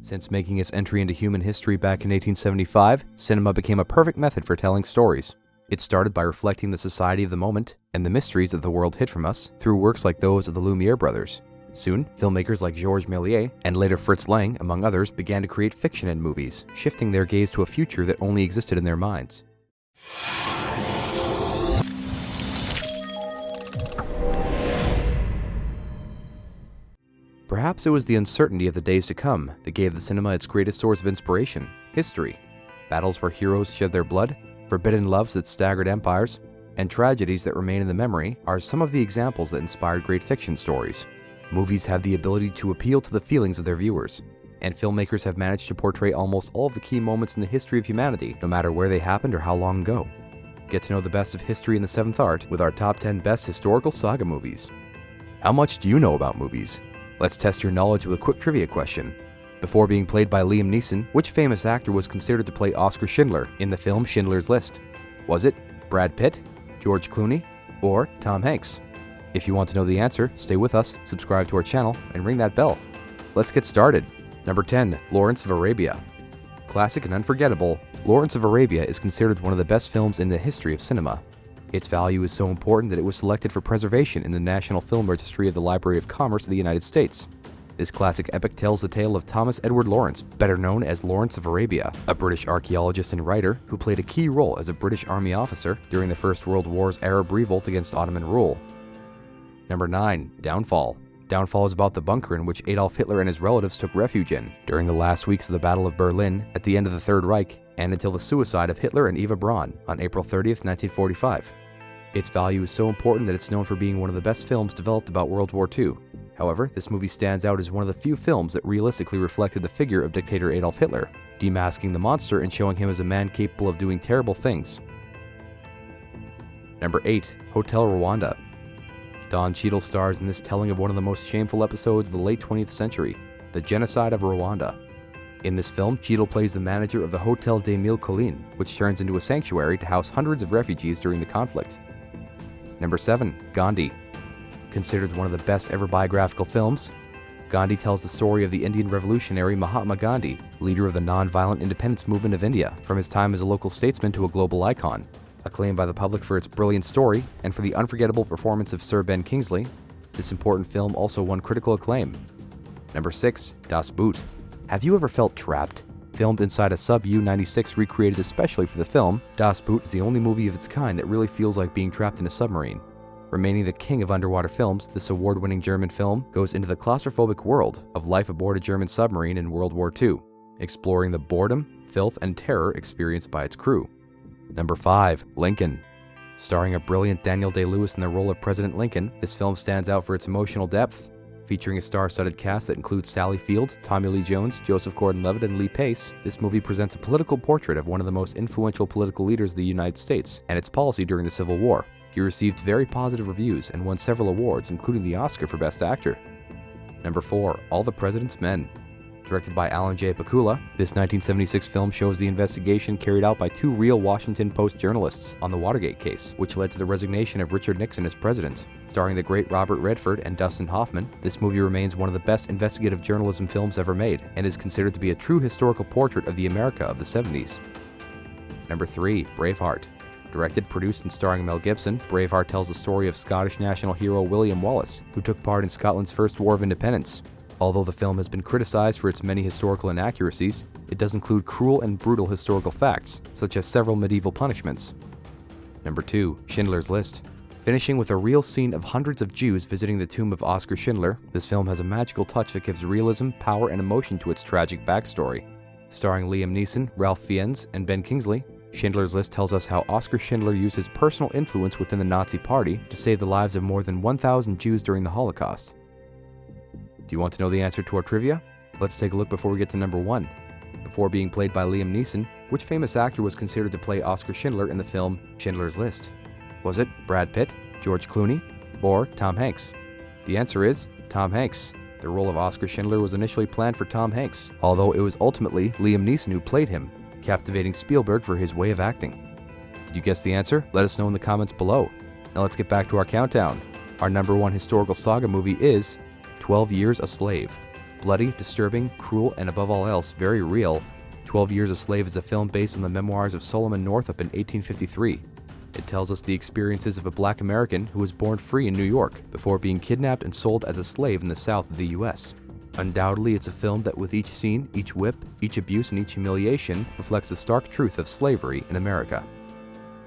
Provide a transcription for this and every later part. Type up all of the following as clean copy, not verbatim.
Since making its entry into human history back in 1875, cinema became a perfect method for telling stories. It started by reflecting the society of the moment and the mysteries that the world hid from us through works like those of the Lumière brothers. Soon, filmmakers like Georges Méliès and later Fritz Lang, among others, began to create fiction in movies, shifting their gaze to a future that only existed in their minds. Perhaps it was the uncertainty of the days to come that gave the cinema its greatest source of inspiration: history. Battles where heroes shed their blood, forbidden loves that staggered empires, and tragedies that remain in the memory are some of the examples that inspired great fiction stories. Movies have the ability to appeal to the feelings of their viewers, and filmmakers have managed to portray almost all of the key moments in the history of humanity, no matter where they happened or how long ago. Get to know the best of history and the seventh art with our top 10 best historical saga movies. How much do you know about movies? Let's test your knowledge with a quick trivia question. Before being played by Liam Neeson, which famous actor was considered to play Oscar Schindler in the film Schindler's List? Was it Brad Pitt, George Clooney, or Tom Hanks? If you want to know the answer, stay with us, subscribe to our channel, and ring that bell. Let's get started. Number 10. Lawrence of Arabia. Classic and unforgettable, Lawrence of Arabia is considered one of the best films in the history of cinema. Its value is so important that it was selected for preservation in the National Film Registry of the Library of Commerce of the United States. This classic epic tells the tale of Thomas Edward Lawrence, better known as Lawrence of Arabia, a British archaeologist and writer who played a key role as a British Army officer during the First World War's Arab revolt against Ottoman rule. Number 9. Downfall. Downfall is about the bunker in which Adolf Hitler and his relatives took refuge in during the last weeks of the Battle of Berlin at the end of the Third Reich, and until the suicide of Hitler and Eva Braun on April 30th, 1945. Its value is so important that it's known for being one of the best films developed about World War II. However, this movie stands out as one of the few films that realistically reflected the figure of dictator Adolf Hitler, demasking the monster and showing him as a man capable of doing terrible things. Number 8. Hotel Rwanda. Don Cheadle stars in this telling of one of the most shameful episodes of the late 20th century, the genocide of Rwanda. In this film, Cheadle plays the manager of the Hotel des Mille Collines, which turns into a sanctuary to house hundreds of refugees during the conflict. Number 7. Gandhi. Considered one of the best ever biographical films, Gandhi tells the story of the Indian revolutionary Mahatma Gandhi, leader of the non-violent independence movement of India, from his time as a local statesman to a global icon. Acclaimed by the public for its brilliant story and for the unforgettable performance of Sir Ben Kingsley, this important film also won critical acclaim. Number 6. Das Boot. Have you ever felt trapped? Filmed inside a sub U-96 recreated especially for the film, Das Boot is the only movie of its kind that really feels like being trapped in a submarine. Remaining the king of underwater films, this award-winning German film goes into the claustrophobic world of life aboard a German submarine in World War II, exploring the boredom, filth, and terror experienced by its crew. Number 5. Lincoln. Starring a brilliant Daniel Day-Lewis in the role of President Lincoln, this film stands out for its emotional depth. Featuring a star-studded cast that includes Sally Field, Tommy Lee Jones, Joseph Gordon-Levitt, and Lee Pace, this movie presents a political portrait of one of the most influential political leaders of the United States and its policy during the Civil War. He received very positive reviews and won several awards, including the Oscar for Best Actor. Number 4. All the President's Men. Directed by Alan J. Pakula, this 1976 film shows the investigation carried out by two real Washington Post journalists on the Watergate case, which led to the resignation of Richard Nixon as president. Starring the great Robert Redford and Dustin Hoffman, this movie remains one of the best investigative journalism films ever made, and is considered to be a true historical portrait of the America of the 70s. Number 3. Braveheart. Directed, produced, and starring Mel Gibson, Braveheart tells the story of Scottish national hero William Wallace, who took part in Scotland's First War of Independence. Although the film has been criticized for its many historical inaccuracies, it does include cruel and brutal historical facts, such as several medieval punishments. Number 2. Schindler's List. Finishing with a real scene of hundreds of Jews visiting the tomb of Oskar Schindler, this film has a magical touch that gives realism, power, and emotion to its tragic backstory. Starring Liam Neeson, Ralph Fiennes, and Ben Kingsley, Schindler's List tells us how Oskar Schindler used his personal influence within the Nazi Party to save the lives of more than 1,000 Jews during the Holocaust. Do you want to know the answer to our trivia? Let's take a look before we get to number 1. Before being played by Liam Neeson, which famous actor was considered to play Oskar Schindler in the film Schindler's List? Was it Brad Pitt, George Clooney, or Tom Hanks? The answer is Tom Hanks. The role of Oskar Schindler was initially planned for Tom Hanks, although it was ultimately Liam Neeson who played him, captivating Spielberg for his way of acting. Did you guess the answer? Let us know in the comments below. Now let's get back to our countdown. Our number 1 historical saga movie is 12 Years a Slave. Bloody, disturbing, cruel, and above all else, very real, 12 Years a Slave is a film based on the memoirs of Solomon Northup in 1853. It tells us the experiences of a black American who was born free in New York before being kidnapped and sold as a slave in the South of the US. Undoubtedly, it's a film that with each scene, each whip, each abuse, and each humiliation reflects the stark truth of slavery in America.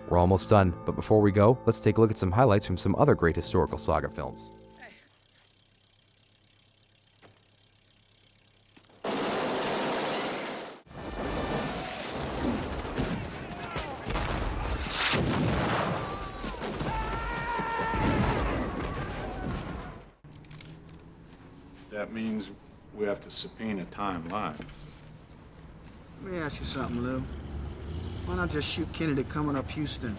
We're almost done, but before we go, let's take a look at some highlights from some other great historical saga films. That means we have to subpoena time live. Let me ask you something, Lou. Why not just shoot Kennedy coming up Houston?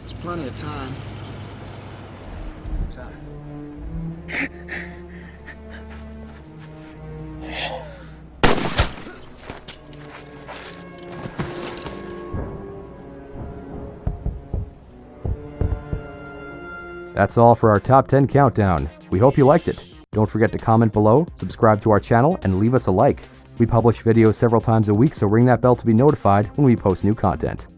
There's plenty of time. That's all for our top 10 countdown. We hope you liked it. Don't forget to comment below, subscribe to our channel, and leave us a like. We publish videos several times a week, so ring that bell to be notified when we post new content.